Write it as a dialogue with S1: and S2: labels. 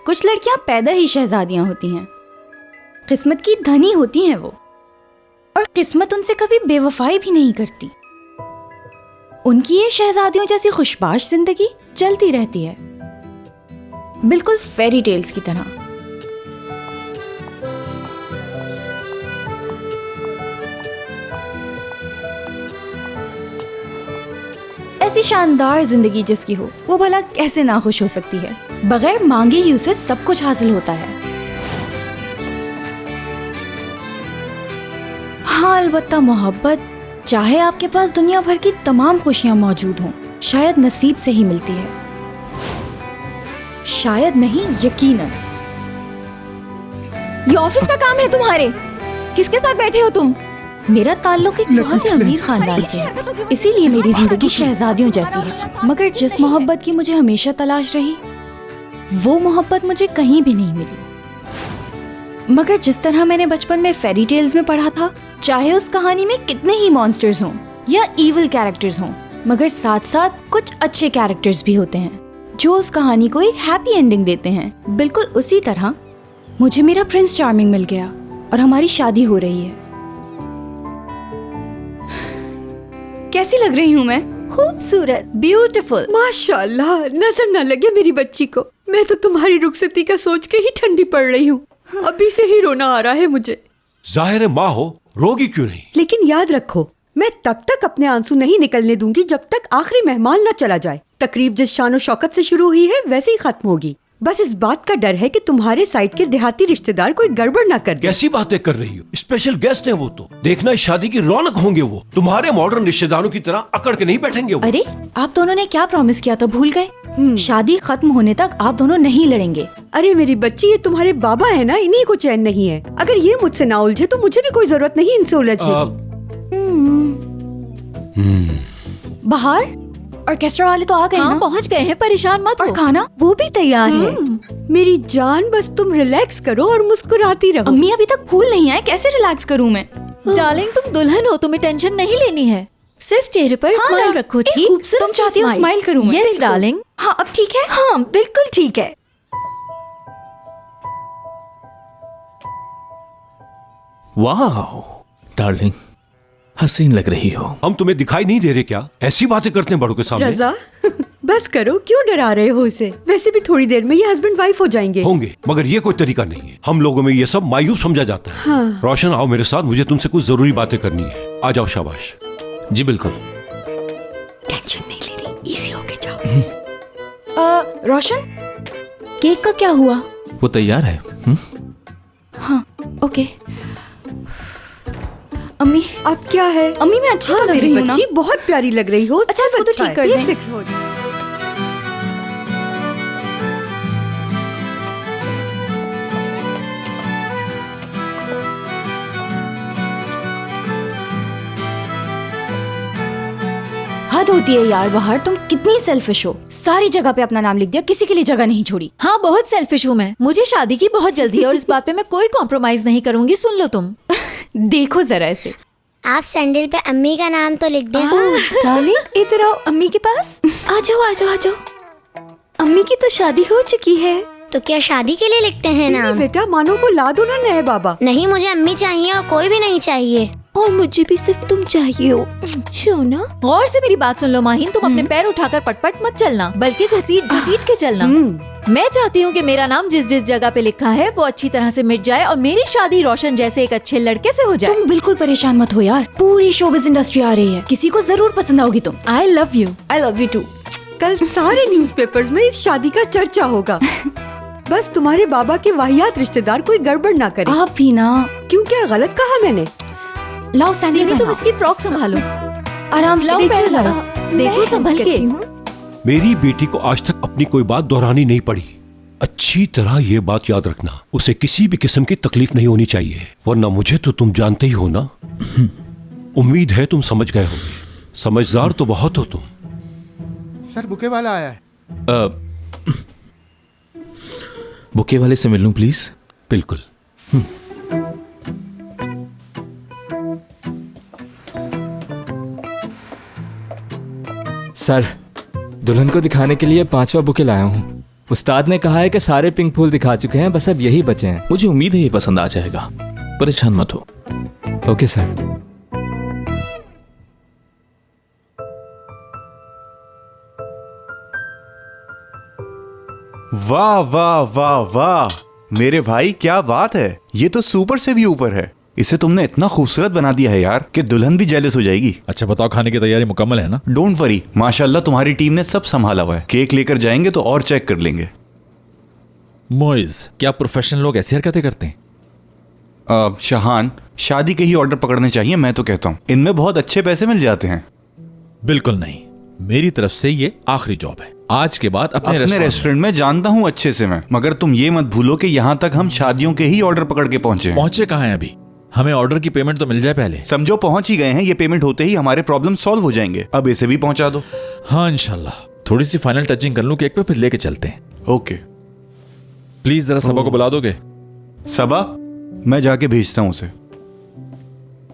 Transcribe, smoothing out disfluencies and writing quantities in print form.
S1: कुछ लड़कियां पैदा ही शहजादियां होती हैं, किस्मत की धनी होती हैं वो, और किस्मत उनसे कभी बेवफाई भी नहीं करती। उनकी ये शहजादियों जैसी खुशबाश जिंदगी चलती रहती है, बिल्कुल फेरी टेल्स की तरह। ऐसी शानदार जिंदगी जिसकी हो, वो भला कैसे ना खुश हो सकती है। बगैर मांगे ही उसे सब कुछ हासिल होता है। हाँ, अलबत्ता मोहब्बत, चाहे आपके पास दुनिया भर की तमाम खुशियां मौजूद हों, शायद नसीब से ही मिलती है। शायद नहीं, यकीनन।
S2: ये ऑफिस का काम है तुम्हारे? किसके साथ बैठे हो तुम?
S1: मेरा ताल्लुक एक बहुत ही अमीर खानदान से है, इसीलिए मेरी जिंदगी शहजादियों जैसी है। मगर जिस मोहब्बत की मुझे हमेशा तलाश रही, वो मोहब्बत मुझे कहीं भी नहीं मिली। मगर जिस तरह मैंने बचपन में फेरी टेल्स में पढ़ा था, चाहे उस कहानी में कितने ही मॉन्स्टर्स हों या इविल कैरेक्टर्स हों, मगर साथ साथ कुछ अच्छे कैरेक्टर्स भी होते हैं जो उस कहानी को एक हैप्पी एंडिंग देते हैं। बिल्कुल उसी तरह मुझे मेरा प्रिंस चार्मिंग मिल गया और हमारी शादी हो रही है। कैसी लग रही हूँ मैं?
S2: खूबसूरत,
S1: ब्यूटीफुल।
S3: माशाल्लाह, नजर न लगे मेरी बच्ची को। मैं तो तुम्हारी रुखसती का सोच के ही ठंडी पड़ रही हूँ। अभी से ही रोना आ रहा है मुझे।
S4: जाहिर है माँ हो, रोगी क्यों नहीं?
S3: लेकिन याद रखो, मैं तब तक अपने आंसू नहीं निकलने दूंगी जब तक आखिरी मेहमान न चला जाए। तकरीब जिस शानो शौकत से शुरू हुई है वैसे ही खत्म होगी। बस इस बात का डर है कि तुम्हारे साइड के देहाती रिश्तेदार कोई गड़बड़ ना कर दे।
S4: कैसी बातें कर रही हो? स्पेशल गेस्ट हैं वो तो। देखना इस शादी की रौनक होंगे वो। तुम्हारे मॉडर्न रिश्तेदारों की तरह अकड़ के नहीं बैठेंगे वो।
S1: अरे, आप दोनों ने क्या प्रॉमिस किया था, भूल गए? शादी खत्म होने तक आप दोनों नहीं लड़ेंगे।
S3: अरे मेरी बच्ची, ये तुम्हारे बाबा है ना, इन्हीं को चैन नहीं है। अगर ये मुझसे ना उलझे तो मुझे भी कोई जरूरत नहीं इनसे उलझने की।
S1: बाहर ऑर्केस्ट्रा वाले तो आ गए ना?
S2: पहुंच गए हैं, परेशान मत
S1: और
S2: हो।
S1: खाना
S3: वो भी तैयार है। मेरी जान, बस तुम रिलैक्स करो और मुस्कुराती रहो।
S1: अम्मी अभी तक फूल नहीं आए, कैसे रिलैक्स करूं मैं?
S2: डार्लिंग, तुम दुल्हन हो, तुम्हें टेंशन नहीं लेनी है। सिर्फ चेहरे पर स्माइल रखो,
S1: एक
S2: ठीक?
S1: खूबसूरत तुम चाहती हो स्माइल करूं मैं?
S2: Yes darling.
S1: हाँ, अब ठीक है।
S2: हाँ, बिल्कुल ठीक है।
S5: वाह डार्लिंग, हसीन लग रही हो।
S4: हम तुम्हें दिखाई नहीं दे रहे क्या? ऐसी बातें करते हैं बड़ों के सामने।
S3: रजा, बस करो, क्यों डरा रहे हो इसे? वैसे भी थोड़ी देर में ये हस्बैंड वाइफ हो जाएंगे।
S4: होंगे, मगर ये कोई तरीका नहीं है। हम लोगों में ये सब मायूस समझा जाता है।
S3: हाँ।
S4: रोशन, आओ मेरे साथ, मुझे तुमसे कुछ जरूरी बातें करनी है। आ जाओ। शाबाश।
S5: जी बिल्कुल।
S3: टेंशन नहीं लेनी, इजी होके जाओ।
S1: रोशन, केक का क्या हुआ?
S5: वो तैयार है।
S1: हाँ, ओके। अम्मी,
S3: अब क्या है?
S1: अम्मी मैं अच्छी तो लग
S3: मेरी
S1: रही हूँ ना?
S3: बच्ची बहुत प्यारी लग रही हो।
S1: अच्छा, इसको तो ठीक कर दें।
S3: बेफिक्र हो जाओ।
S1: हद होती है यार बाहर, तुम कितनी सेल्फिश हो। सारी जगह पे अपना नाम लिख दिया, किसी के लिए जगह नहीं छोड़ी।
S2: हाँ, बहुत सेल्फिश हूँ मैं। मुझे शादी की बहुत जल्दी है और इस बात पे मैं कोई कॉम्प्रोमाइज नहीं करूंगी। सुन लो तुम।
S1: देखो जरा ऐसे।
S6: आप सैंडल पे अम्मी का नाम तो लिख दें।
S2: डार्लिंग, इधर आओ अम्मी के पास। आ जाओ आ जाओ आ जाओ। अम्मी की तो शादी हो चुकी है।
S6: तो क्या शादी के लिए लिखते हैं
S3: नहीं
S6: नाम?
S3: बेटा, मानो को ला दो ना नए बाबा।
S6: नहीं, मुझे अम्मी चाहिए और कोई भी नहीं चाहिए।
S2: और मुझे भी सिर्फ तुम चाहिए हो, शोना। गौर से मेरी बात सुन लो माहिन, तुम अपने पैर उठाकर पटपट मत चलना, बल्कि घसीट घसीट के चलना। मैं चाहती हूँ कि मेरा नाम जिस जिस जगह पे लिखा है वो अच्छी तरह से मिट जाए और मेरी शादी रोशन जैसे एक अच्छे लड़के से हो जाए।
S1: तुम बिल्कुल परेशान मत हो यार, पूरी शोबिज़ इंडस्ट्री आ रही है, किसी को जरूर पसंद आओगी तुम।
S2: I love you.
S1: I love you too.
S3: कल सारे न्यूज़पेपर्स में इस शादी का चर्चा होगा। बस तुम्हारे बाबा के वाहियात रिश्तेदार कोई गड़बड़ ना करे।
S1: आप भी ना।
S3: क्यों, क्या गलत कहा मैंने?
S1: लाओ सैंडल
S2: सीमी, तुम
S1: पहनाओ।
S2: इसकी फ्रॉक संभालो।
S1: आराम से
S2: लाओ
S1: देखो
S2: पैर
S1: जरा।
S2: देखो संभल के।
S4: मेरी बेटी को आज तक अपनी कोई बात दोहरानी नहीं पड़ी। अच्छी तरह ये बात याद रखना, उसे किसी भी किस्म की तकलीफ नहीं होनी चाहिए, वरना मुझे तो तुम जानते ही हो ना। उम्मीद है तुम समझ गए होगे। समझदार तो बहुत हो तुम।
S7: सर, बुके वाला आया है।
S5: बुके वाले से मिल लूं प्लीज?
S4: बिल्कुल।
S8: सर, दुल्हन को दिखाने के लिए 5वां बुके लाया हूँ। उस्ताद ने कहा है कि सारे पिंक फूल दिखा चुके हैं, बस अब यही बचे हैं।
S5: मुझे उम्मीद है ये पसंद आ जाएगा, परेशान मत हो।
S8: Okay sir.
S9: वाह वाह वाह वाह मेरे भाई, क्या बात है, ये तो सुपर से भी ऊपर है। इसे तुमने इतना खूबसूरत बना दिया है यार कि दुल्हन भी जेलस हो जाएगी।
S10: अच्छा बताओ, खाने की तैयारी मुकम्मल है ना?
S9: डोंट वरी, माशाल्लाह तुम्हारी टीम ने सब संभाला हुआ है। केक लेकर जाएंगे तो और चेक कर लेंगे।
S10: मोइज, क्या प्रोफेशनल लोग ऐसी हरकतें करते हैं?
S9: शहान, शादी के ही ऑर्डर पकड़ने चाहिए, मैं तो कहता हूँ। इनमें बहुत अच्छे पैसे मिल जाते हैं।
S10: बिल्कुल नहीं, मेरी तरफ से ये आखिरी जॉब है। आज के बाद अपने
S9: रेस्टोरेंट में जानता हूँ अच्छे से मैं, मगर तुम ये मत भूलो कि यहाँ तक हम शादियों के ही ऑर्डर पकड़ के पहुंचे हैं।
S10: पहुंचे कहाँ हैं अभी? हमें ऑर्डर की पेमेंट तो मिल जाए पहले।
S9: समझो पहुंच ही गए हैं, ये पेमेंट होते ही हमारे प्रॉब्लम सॉल्व हो जाएंगे। अब इसे भी पहुंचा दो।
S10: हाँ इंशाल्लाह, थोड़ी सी फाइनल टचिंग कर लूं केक पे, फिर लेके चलते हैं।
S9: ओके।
S10: प्लीज जरा सबा को बुला दोगे?
S9: सबा, मैं जाके भेजता हूँ उसे।